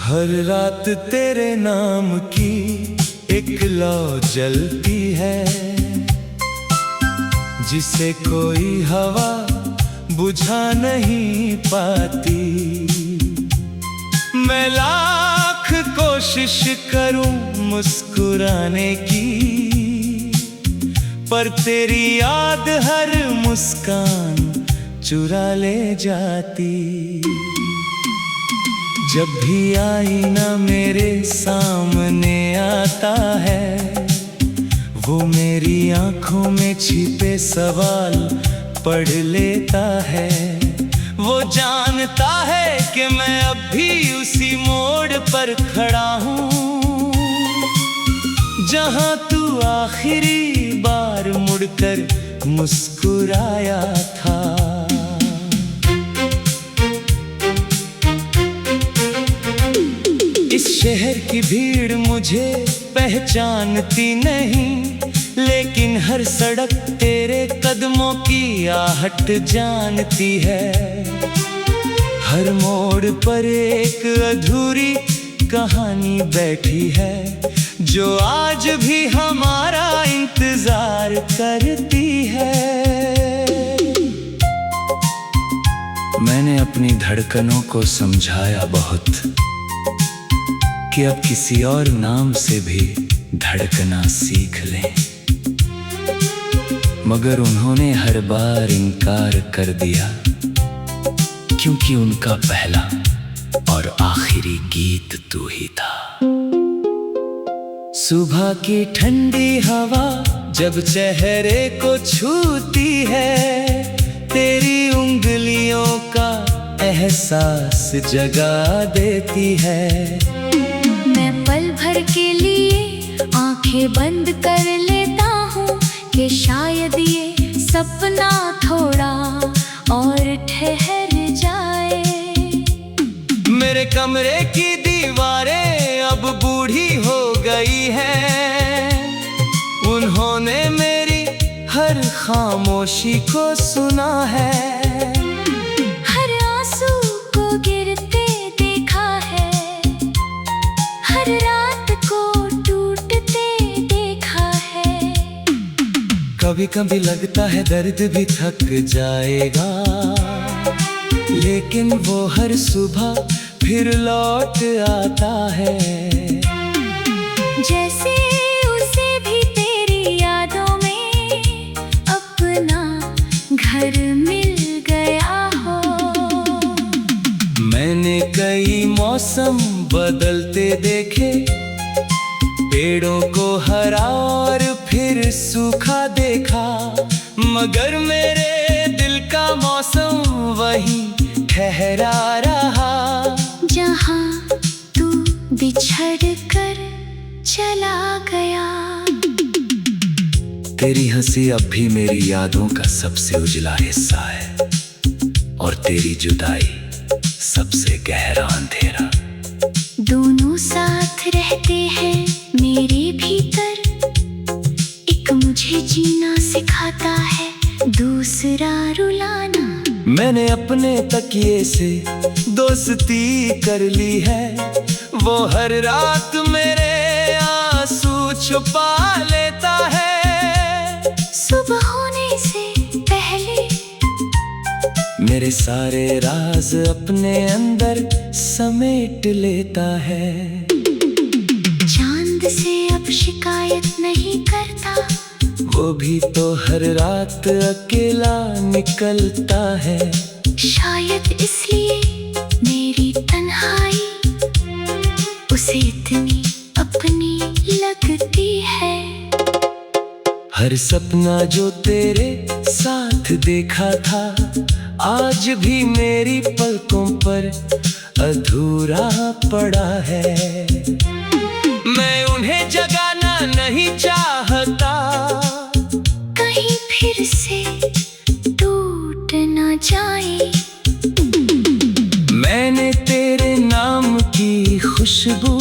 हर रात तेरे नाम की एक लौ जलती है, जिसे कोई हवा बुझा नहीं पाती। मैं लाख कोशिश करूं मुस्कुराने की, पर तेरी याद हर मुस्कान चुरा ले जाती। जब भी आईना मेरे सामने आता है, वो मेरी आंखों में छिपे सवाल पढ़ लेता है। वो जानता है कि मैं अब भी उसी मोड़ पर खड़ा हूँ, जहाँ तू आखिरी बार मुड़कर मुस्कुराया था। इस शहर की भीड़ मुझे पहचानती नहीं, लेकिन हर सड़क तेरे कदमों की आहट जानती है। हर मोड़ पर एक अधूरी कहानी बैठी है, जो आज भी हमारा इंतजार करती है। मैंने अपनी धड़कनों को समझाया बहुत कि अब किसी और नाम से भी धड़कना सीख लें, मगर उन्होंने हर बार इनकार कर दिया, क्योंकि उनका पहला और आखिरी गीत तू ही था। सुबह की ठंडी हवा जब चेहरे को छूती है, तेरी उंगलियों का एहसास जगा देती है। मैं पल भर के लिए आंखें बंद कर लेता हूँ कि शायद ये सपना थोड़ा और ठहर जाए। मेरे कमरे की दीवारें अब बूढ़ी हो गई हैं, उन्होंने मेरी हर खामोशी को सुना है। हर आंसू को गिरते देखा है, हर रात को टूटते देखा है। कभी कभी लगता है दर्द भी थक जाएगा, लेकिन वो हर सुबह फिर लौट आता है। जैसे उसे भी तेरी यादों में अपना घर मिल गया हो। मैंने कई मौसम बदलते देखे, पेड़ों को हरा और फिर सूखा देखा, मगर मेरे दिल का मौसम वही ठहरा रहा। जहाँ तू बिछड़ कर चला गया। तेरी हंसी अब भी मेरी यादों का सबसे उजला हिस्सा है, और तेरी जुदाई सबसे गहरा अंधेरा। दोनों साथ रहते हैं मेरे भीतर, एक मुझे जीना सिखाता है, दूसरा रुलाना। मैंने अपने तकिए से दोस्ती कर ली है, वो हर रात मेरे आंसू छुपा लेता है। सुबह होने से पहले मेरे सारे राज अपने अंदर समेट लेता है। चांद से अब शिकायत नहीं करता, वो भी तो हर रात अकेला निकलता है। शायद इसलिए मेरी तन्हाई उसे इतनी अपनी लगती है। हर सपना जो तेरे साथ देखा था, आज भी मेरी पलकों पर अधूरा पड़ा है। मैं उन्हें जगाना नहीं चाहता, कहीं फिर से टूट न जाए। मैंने तेरे नाम की खुशबू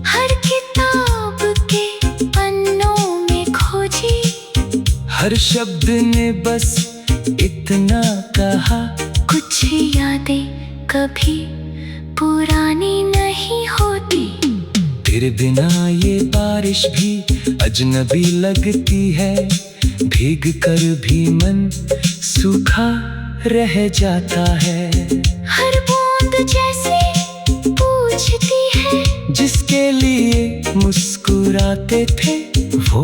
हर किताब के पन्नों में खोजी, हर शब्द ने बस इतना कहा, कुछ यादें कभी पुरानी नहीं होती। तेरे बिना ये बारिश भी अजनबी लगती है, भीग कर भी मन सूखा रह जाता है। हर बूंद जैसे पूछती है, जिसके लिए मुस्कुराते थे वो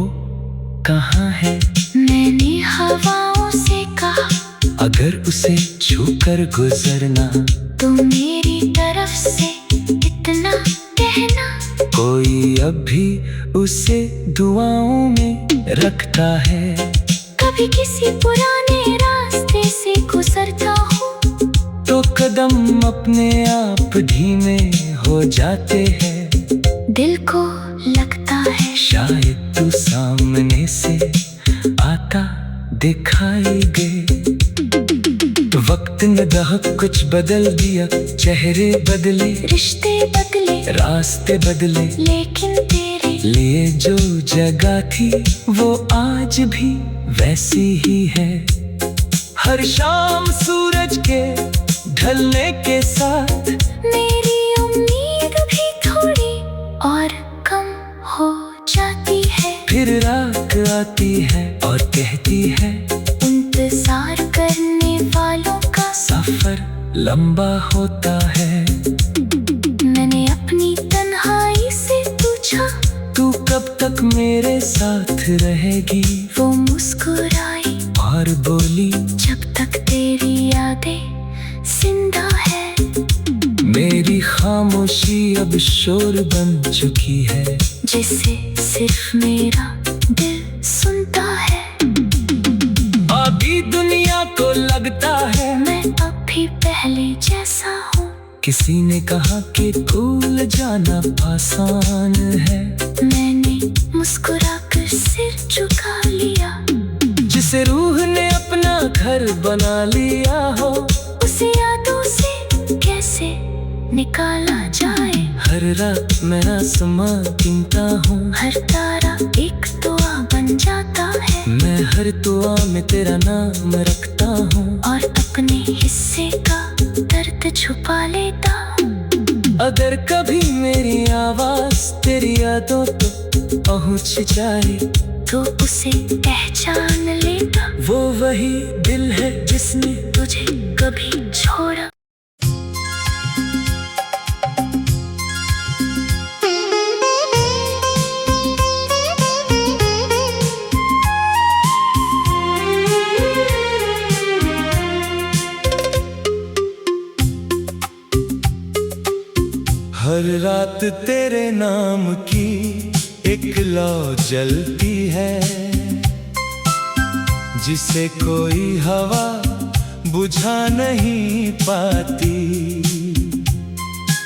कहाँ है। मैंने हवाओं से कहा, अगर उसे छूकर गुजरना तो मेरी तरफ से इतना कहना। कोई अब भी उसे दुआओं में रखता है। कभी किसी पुराने रास्ते से गुजरता हूँ तो कदम अपने आप धीमे हो जाते हैं। दिल को लगता है शायद तू सामने से आता दिखाई दे। वक्त ने बहुत कुछ बदल दिया, चेहरे बदले, रिश्ते बदले, रास्ते बदले, लेकिन तेरे लिए जो जगह थी वो आज भी वैसी ही है। हर शाम सूरज के ढलने के साथ मेरी उम्मीद भी थोड़ी और कम हो जाती है। फिर रात आती है और कहती है, इंतजार करने वालों का सफर लंबा होता है। मैंने अपनी तन्हाई से पूछा, तू कब तक मेरे साथ रहेगी। वो मुस्कुराई और बोली, जब तक तेरी यादें जिंदा है। मेरी खामोशी अब शोर बन चुकी है, जिसे सिर्फ मेरा दिल सुनता है। अभी दुनिया को लगता है मैं अब भी पहले जैसा हूँ। किसी ने कहा कि भूल जाना आसान है। मैंने मुस्कुराकर सिर झुका लिया। जिसे रूह ने अपना घर बना लिया हो, उसे यादों से कैसे निकाला जाए। हर रात मैं आसमां गिनता हूँ, हर तारा एक दुआ बन जाता है। मैं हर दुआ में तेरा नाम रखता हूँ, और अपने हिस्से का दर्द छुपा लेता हूँ। अगर कभी मेरी आवाज तेरी यादों तक पहुँच जाए तो उसे पहचान लेगा। वो वही दिल है जिसने तुझे कभी छोड़ा। हर रात तेरे नाम की एक लौ जलती है, जिसे कोई हवा बुझा नहीं पाती।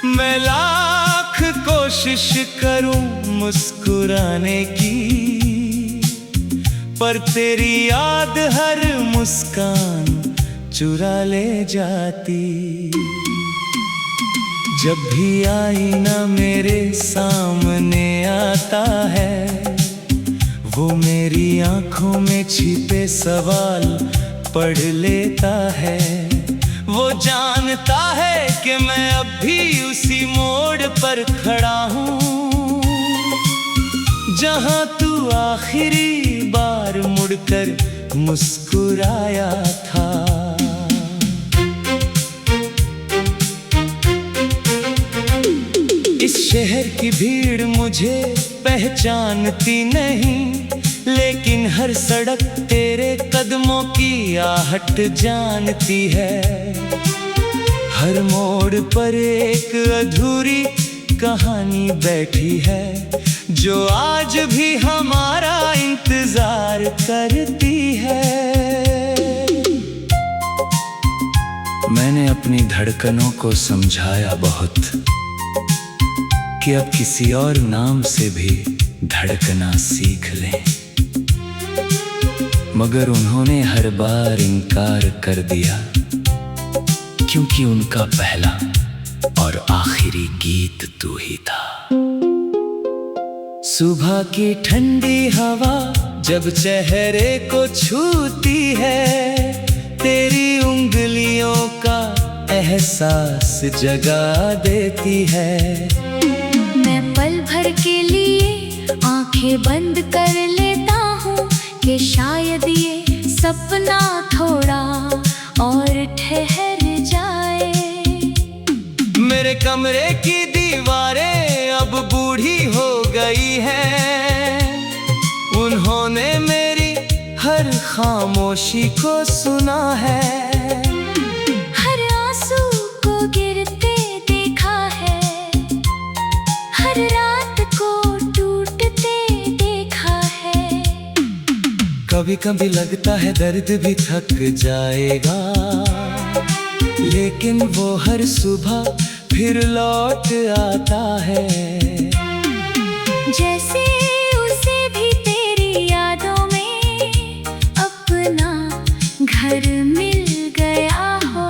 मैं लाख कोशिश करूं मुस्कुराने की, पर तेरी याद हर मुस्कान चुरा ले जाती। जब भी आईना मेरे सामने आता है, वो मेरी आंखों में छिपे सवाल पढ़ लेता है। वो जानता है कि मैं अब भी उसी मोड़ पर खड़ा हूँ, जहाँ तू आखिरी बार मुड़कर मुस्कुराया था। इस शहर की भीड़ मुझे पहचानती नहीं, लेकिन हर सड़क तेरे कदमों की आहट जानती है। हर मोड़ पर एक अधूरी कहानी बैठी है, जो आज भी हमारा इंतजार करती है। मैंने अपनी धड़कनों को समझाया बहुत कि अब किसी और नाम से भी धड़कना सीख लें, मगर उन्होंने हर बार इनकार कर दिया, क्योंकि उनका पहला और आखिरी गीत तू ही था। सुबह की ठंडी हवा जब चेहरे को छूती है, तेरी उंगलियों का एहसास जगा देती है। मैं पल भर के लिए आंखें बंद कर लेता हूँ कि शायद ये सपना थोड़ा और ठहर जाए। मेरे कमरे की दीवारें अब बूढ़ी हो गई हैं, उन्होंने मेरी हर खामोशी को सुना है। हर आंसू को गिरते देखा है, हर रात को टूटते देखा है। कभी कभी लगता है दर्द भी थक जाएगा, लेकिन वो हर सुबह फिर लौट आता है। जैसे उसे भी तेरी यादों में अपना घर मिल गया हो।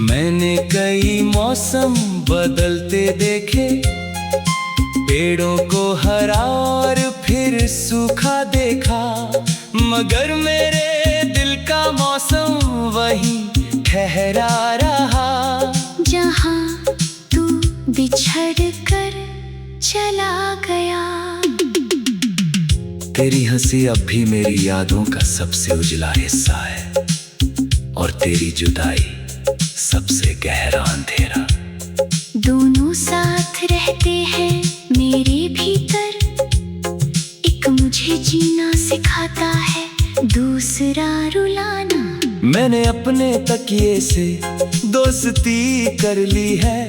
मैंने कई मौसम बदलते देखे, पेड़ों को हरा और फिर सूखा देखा, मगर मेरे दिल का मौसम वही ठहरा रहा। जहाँ तू बिछड़ कर चला गया। तेरी हंसी अब भी मेरी यादों का सबसे उजला हिस्सा है, और तेरी जुदाई सबसे गहरा अंधेरा। दोनों साथ रहते हैं मेरे भीतर, एक मुझे जीना सिखाता है, दूसरा रुलाना। मैंने अपने तकिए से दोस्ती कर ली है,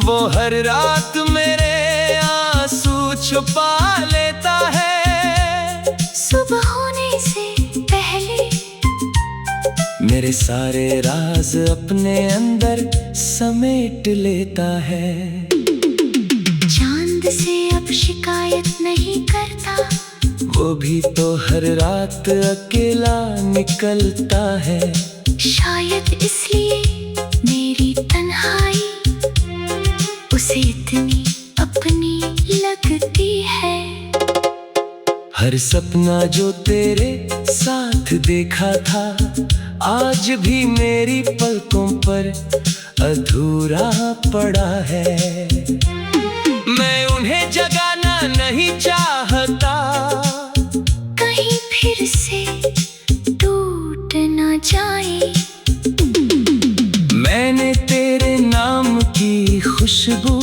वो हर रात मेरे आंसू छुपा लेता है। सुबह होने से पहले मेरे सारे राज अपने अंदर समेट लेता है। चांद से अब शिकायत नहीं करता, वो भी तो हर रात अकेला निकलता है। शायद इसलिए मेरी तन्हाई उसे इतनी अपनी लगती है। हर सपना जो तेरे साथ देखा था, आज भी मेरी पलकों पर अधूरा पड़ा है। मैं उन्हें जगाना नहीं चाहता, कहीं फिर से टूट न जाए। मैंने तेरे नाम की खुशबू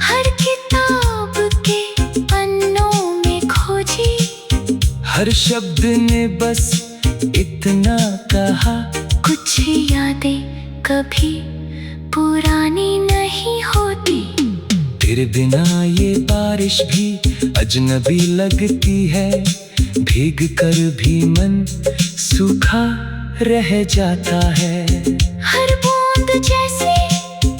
हर किताब के पन्नों में खोजी, हर शब्द ने बस इतना कहा, कुछ यादें कभी पुरानी नहीं होती। तेरे बिना ये बारिश भी अजनबी लगती है, भीग कर भी मन सूखा रह जाता है। हर बूंद जैसे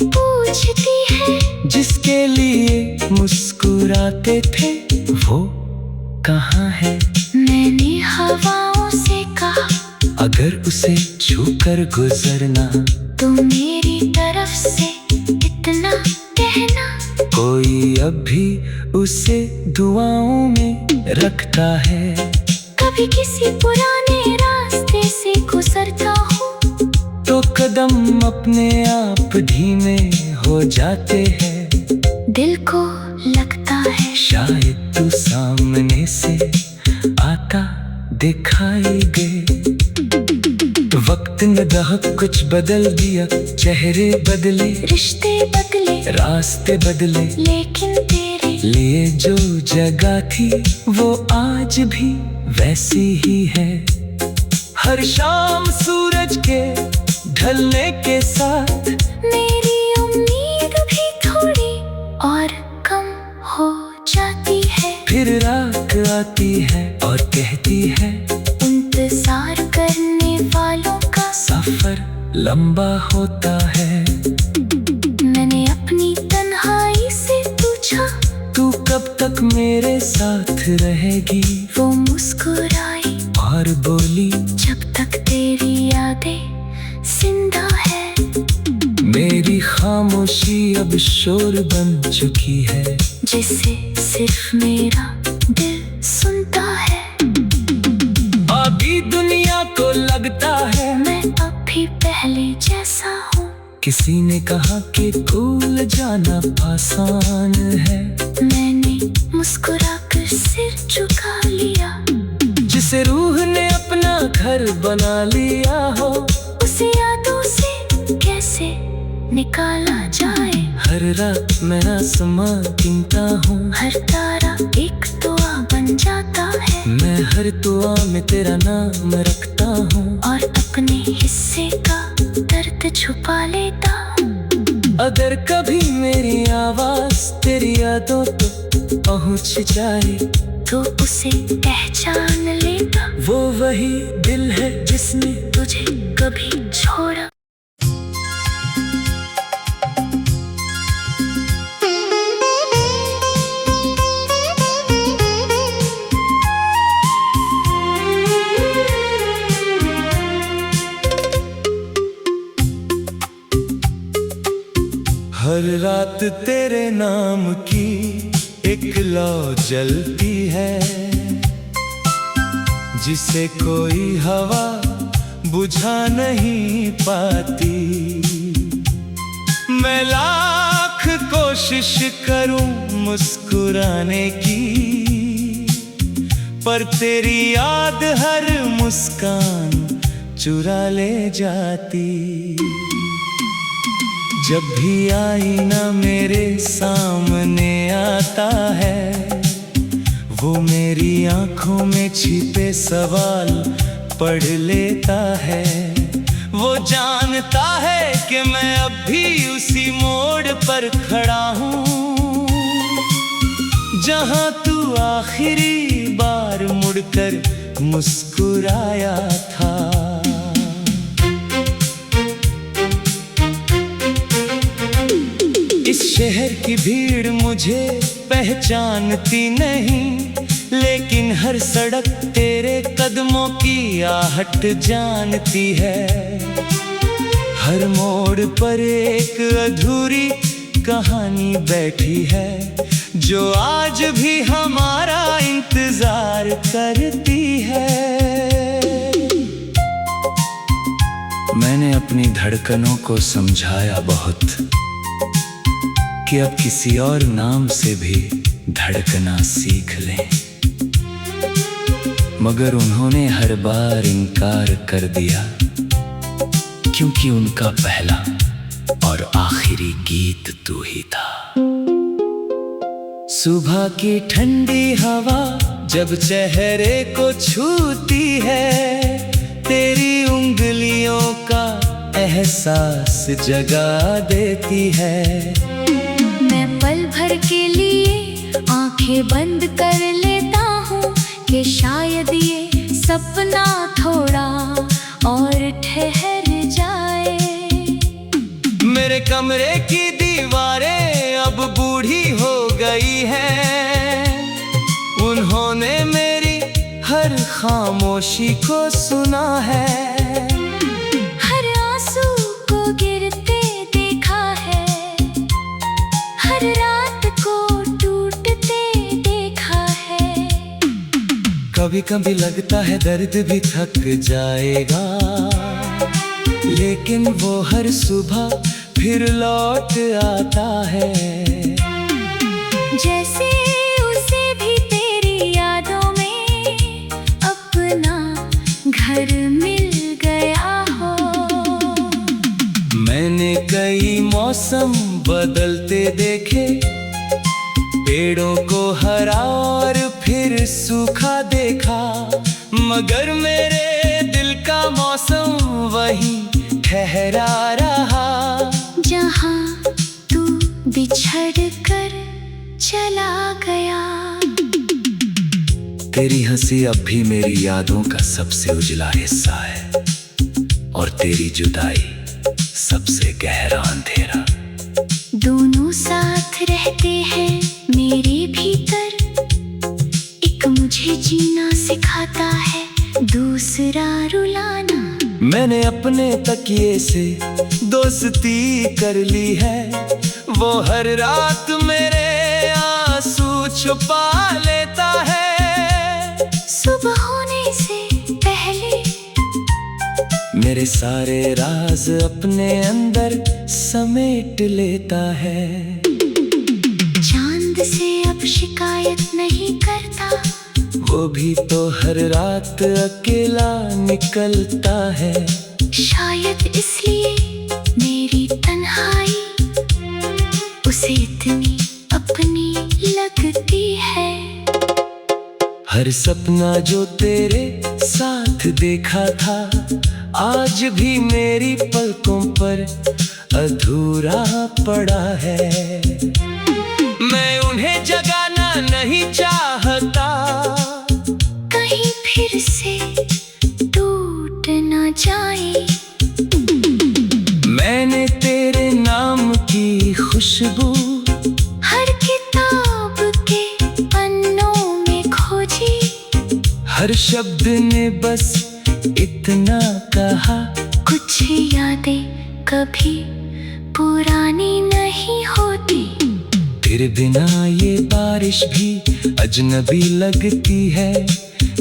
पूछती है, जिसके लिए मुस्कुराते थे वो कहाँ है। मैंने हवाओं से कहा, अगर उसे छूकर गुजरना तो मेरी तरफ से इतना कहना। कोई अब भी उसे दुआओं में रखता है। कभी किसी पुराने रास्ते से गुजरता हूँ तो कदम अपने आप धीमे हो जाते हैं। दिल को लगता है शायद तू सामने से आता दिखाई दे। वक्त ने बहुत कुछ बदल दिया, चेहरे बदले, रिश्ते बदले, रास्ते बदले, लेकिन तेरे लिए जो जगह थी वो आज भी वैसी ही है। हर शाम सूरज के ढलने के साथ मेरी उम्मीद भी थोड़ी और कम हो जाती है। फिर रात आती है और कहती है, इंतजार करने वालों का सफर लंबा होता है। मैंने अपनी तन्हाई से पूछा, तू कब तक मेरे साथ रहेगी। वो मुस्कुराई और बोली, जब तक तेरी यादें जिंदा है। मेरी खामोशी अब शोर बन चुकी है, जिसे सिर्फ मेरा दिल सुनता है। अभी दुनिया को लगता है मैं अब भी पहले जैसा हूँ। किसी ने कहा कि भूल जाना आसान है, मैंने मुस्कुराकर सिर झुका लिया। जिसे रूह ने अपना घर बना लिया हो, उसे यादों से कैसे निकाला जाए। हर रात मैं आसमां गिनता हूँ, हर तारा एक दुआ बन जाता है। मैं हर दुआ में तेरा नाम रखता हूँ, और अपने हिस्से का दर्द छुपा लेता हूँ। अगर कभी मेरी आवाज तेरी यादों तक पहुँच जाए, तो उसे पहचान लेता। वो वही दिल है जिसने तुझे कभी छोड़ा। हर रात तेरे नाम की एक लौ जलती है, जिसे कोई हवा बुझा नहीं पाती। मैं लाख कोशिश करूं मुस्कुराने की, पर तेरी याद हर मुस्कान चुरा ले जाती। जब भी आईना मेरे सामने आता है, वो मेरी आंखों में छिपे सवाल पढ़ लेता है। वो जानता है कि मैं अब भी उसी मोड़ पर खड़ा हूँ, जहाँ तू आखिरी बार मुड़कर मुस्कुराया था। इस शहर की भीड़ मुझे पहचानती नहीं, लेकिन हर सड़क तेरे कदमों की आहट जानती है। हर मोड़ पर एक अधूरी कहानी बैठी है, जो आज भी हमारा इंतजार करती है। मैंने अपनी धड़कनों को समझाया बहुत कि अब किसी और नाम से भी धड़कना सीख लें, मगर उन्होंने हर बार इनकार कर दिया, क्योंकि उनका पहला और आखिरी गीत तू ही था। सुबह की ठंडी हवा जब चेहरे को छूती है, तेरी उंगलियों का एहसास जगा देती है। पल भर के लिए आंखें बंद कर लेता हूँ, कि शायद ये सपना थोड़ा और ठहर जाए। मेरे कमरे की दीवारें अब बूढ़ी हो गई हैं, उन्होंने मेरी हर खामोशी को सुना है। हर आंसू को गिरते देखा है, हर रात को टूटते देखा है। कभी कभी लगता है दर्द भी थक जाएगा, लेकिन वो हर सुबह फिर लौट आता है। जैसे उसे भी तेरी यादों में अपना घर मिल गया हो। मैंने कई मौसम बदलते देखे, पेड़ों को हरा और फिर सूखा देखा, मगर मेरे दिल का मौसम वही ठहरा रहा। जहाँ तू बिछड़ कर चला गया। तेरी हंसी अब भी मेरी यादों का सबसे उजला हिस्सा है, और तेरी जुदाई सबसे गहरा अंधेरा। दोनों साथ रहते हैं मेरे भीतर, एक मुझे जीना सिखाता है, दूसरा रुलाना। मैंने अपने तकिए से दोस्ती कर ली है, वो हर रात मेरे आंसू छुपा लेता है। सुबह होने से पहले मेरे सारे राज अपने अंदर समेट लेता है। चांद से अब शिकायत नहीं करता, वो भी तो हर रात अकेला निकलता है। शायद इसलिए मेरी तन्हाई उसे इतनी अपनी लगती है। हर सपना जो तेरे साथ देखा था आज भी मेरी पलकों पर अधूरा पड़ा है। मैं उन्हें जगाना नहीं चाहता, कहीं फिर से टूट न जाए। मैंने तेरे नाम की खुशबू हर किताब के पन्नों में खोजी, हर शब्द ने बस इतना कहा, कुछ यादें कभी पुरानी नहीं होती। तेरे बिना ये बारिश भी अजनबी लगती है,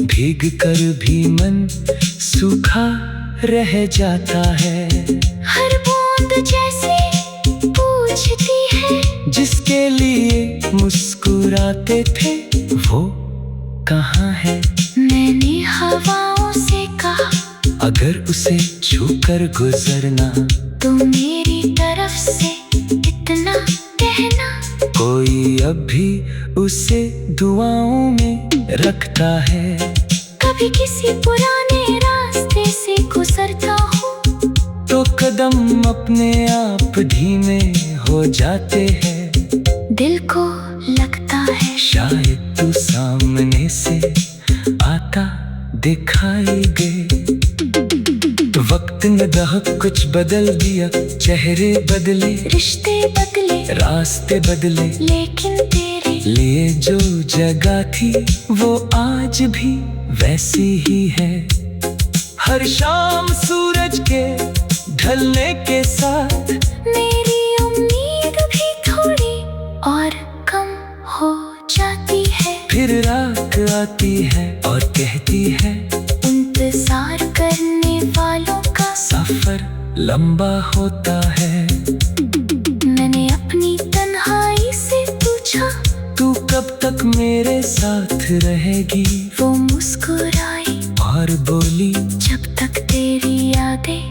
भीग कर भी मन सूखा रह जाता है। हर बूंद जैसे पूछती है, जिसके लिए मुस्कुराते थे वो कहाँ है। मैंने हवाओं से कहा, अगर उसे छूकर गुजरना तो मेरी तरफ से इतना कहना। कोई अब भी उसे दुआओं में रखता है। कभी किसी पुराने रास्ते से गुजरता हूँ तो कदम अपने आप धीमे हो जाते हैं। दिल को लगता है शायद तू सामने से आता दिखाई दे। वक्त ने बहुत कुछ बदल दिया, चेहरे बदले, रिश्ते बदले, रास्ते बदले, लेकिन तेरे लिए जो जगह थी वो आज भी वैसी ही है। हर शाम सूरज के ढलने के साथ मेरी उम्मीद भी थोड़ी और कम हो जाती है। फिर रात आती है और कहती है, इंतजार करने वालों का सफर लंबा होता है। मैंने अपनी तन्हाई से पूछा, तू कब तक मेरे साथ रहेगी। वो मुस्कुराई और बोली, जब तक तेरी यादें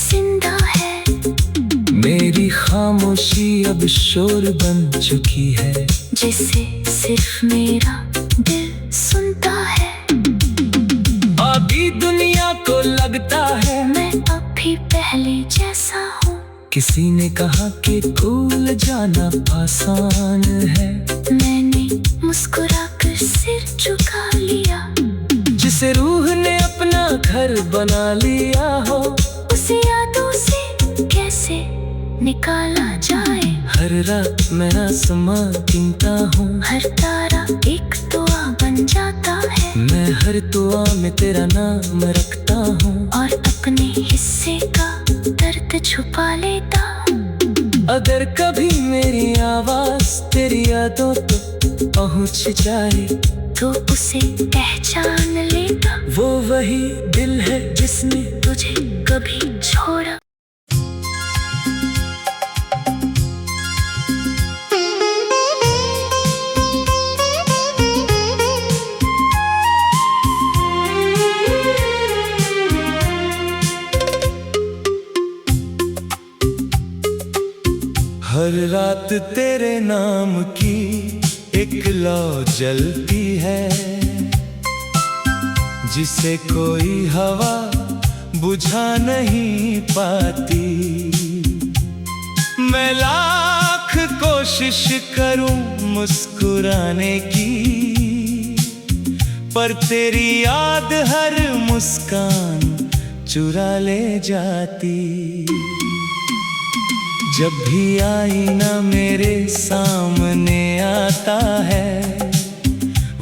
जिंदा है। मेरी खामोशी अब शोर बन चुकी है, जिसे सिर्फ मेरा दिल सुनता है। अभी दुनिया को लगता है मैं अब भी पहले जैसा हूँ। किसी ने कहा कि भूल जाना आसान है। मैंने मुस्कुराकर सिर झुका लिया। जिसे रूह ने अपना घर बना लिया हो, उसे यादों से कैसे निकाला जाए। हर रात मैं आसमां गिनता हूँ, हर तारा एक दुआ बन जाता है। मैं हर दुआ में तेरा नाम रखता हूँ, और अपने हिस्से का दर्द छुपा लेता हूँ। अगर कभी मेरी आवाज तेरी यादों तक पहुँच जाए तो उसे पहचान लेगा। वो वही दिल है जिसने तुझे कभी छोड़ा। हर रात तेरे नाम की एक लौ जलती है, जिसे कोई हवा बुझा नहीं पाती। मैं लाख कोशिश करूं मुस्कुराने की, पर तेरी याद हर मुस्कान चुरा ले जाती। जब भी आईना मेरे सामने आता है,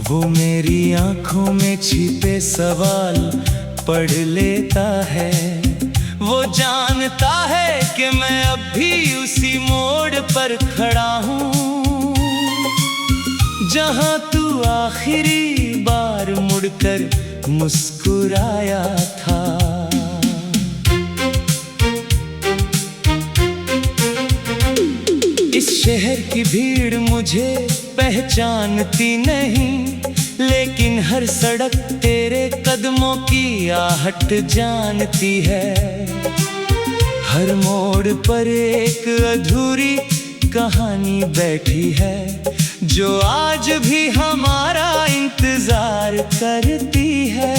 वो मेरी आंखों में छिपे सवाल पढ़ लेता है। वो जानता है कि मैं अब भी उसी मोड़ पर खड़ा हूँ, जहाँ तू आखिरी बार मुड़कर मुस्कुराया था। इस शहर की भीड़ मुझे पहचानती नहीं, लेकिन हर सड़क तेरे कदमों की आहट जानती है। हर मोड़ पर एक अधूरी कहानी बैठी है, जो आज भी हमारा इंतजार करती है।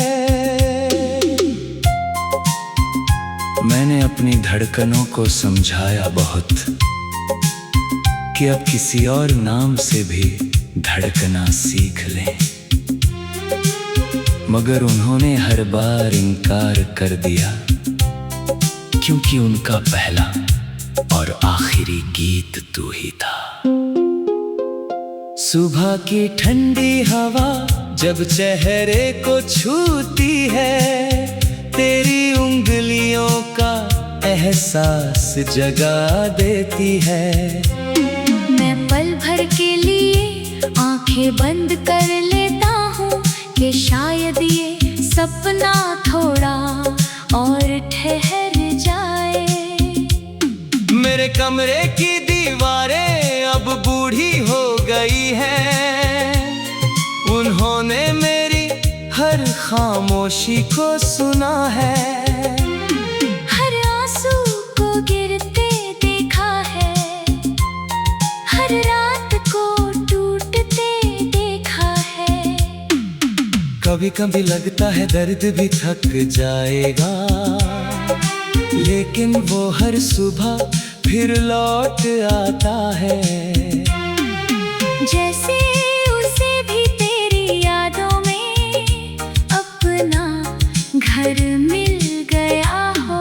मैंने अपनी धड़कनों को समझाया बहुत कि अब किसी और नाम से भी धड़कना सीख लें, मगर उन्होंने हर बार इनकार कर दिया, क्योंकि उनका पहला और आखिरी गीत तू ही था। सुबह की ठंडी हवा जब चेहरे को छूती है, तेरी उंगलियों का एहसास जगा देती है। मैं पल भर के लिए आंखें बंद कर लेता हूँ कि शायद ये सपना थोड़ा और ठहर जाए। मेरे कमरे की दीवारें अब बूढ़ी हो गई हैं, उन्होंने मेरी हर खामोशी को सुना है। हर आंसू को गिरते देखा है, हर रात को टूटते देखा है। कभी कभी लगता है दर्द भी थक जाएगा, लेकिन वो हर सुबह फिर लौट आता है। जैसे उसे भी तेरी यादों में अपना घर मिल गया हो।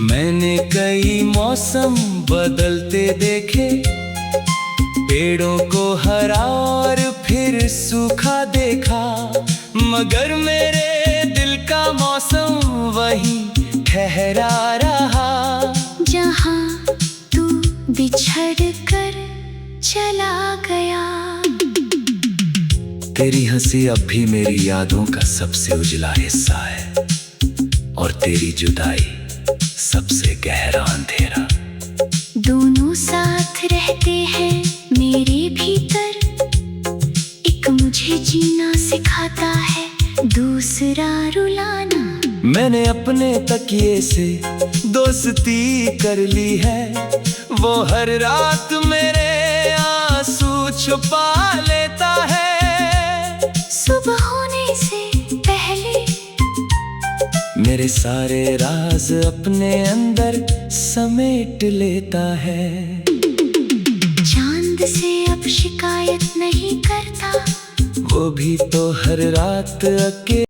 मैंने कई मौसम बदलते देखे, पेड़ों को हरा और फिर सूखा देखा, मगर मेरे दिल का मौसम वही ठहरा रहा। जहाँ तू बिछड़ कर चला गया। तेरी हंसी अब भी मेरी यादों का सबसे उजला हिस्सा है, और तेरी जुदाई सबसे गहरा अंधेरा। दोनों साथ रहते हैं मेरे भीतर, एक मुझे जीना सिखाता है, दूसरा रुलाना। मैंने अपने तकिए से दोस्ती कर ली है, वो हर रात मेरे आंसू छुपा लेता है। सुबह होने से पहले मेरे सारे राज अपने अंदर समेट लेता है। चांद से अब शिकायत नहीं करता, वो भी तो हर रात अकेले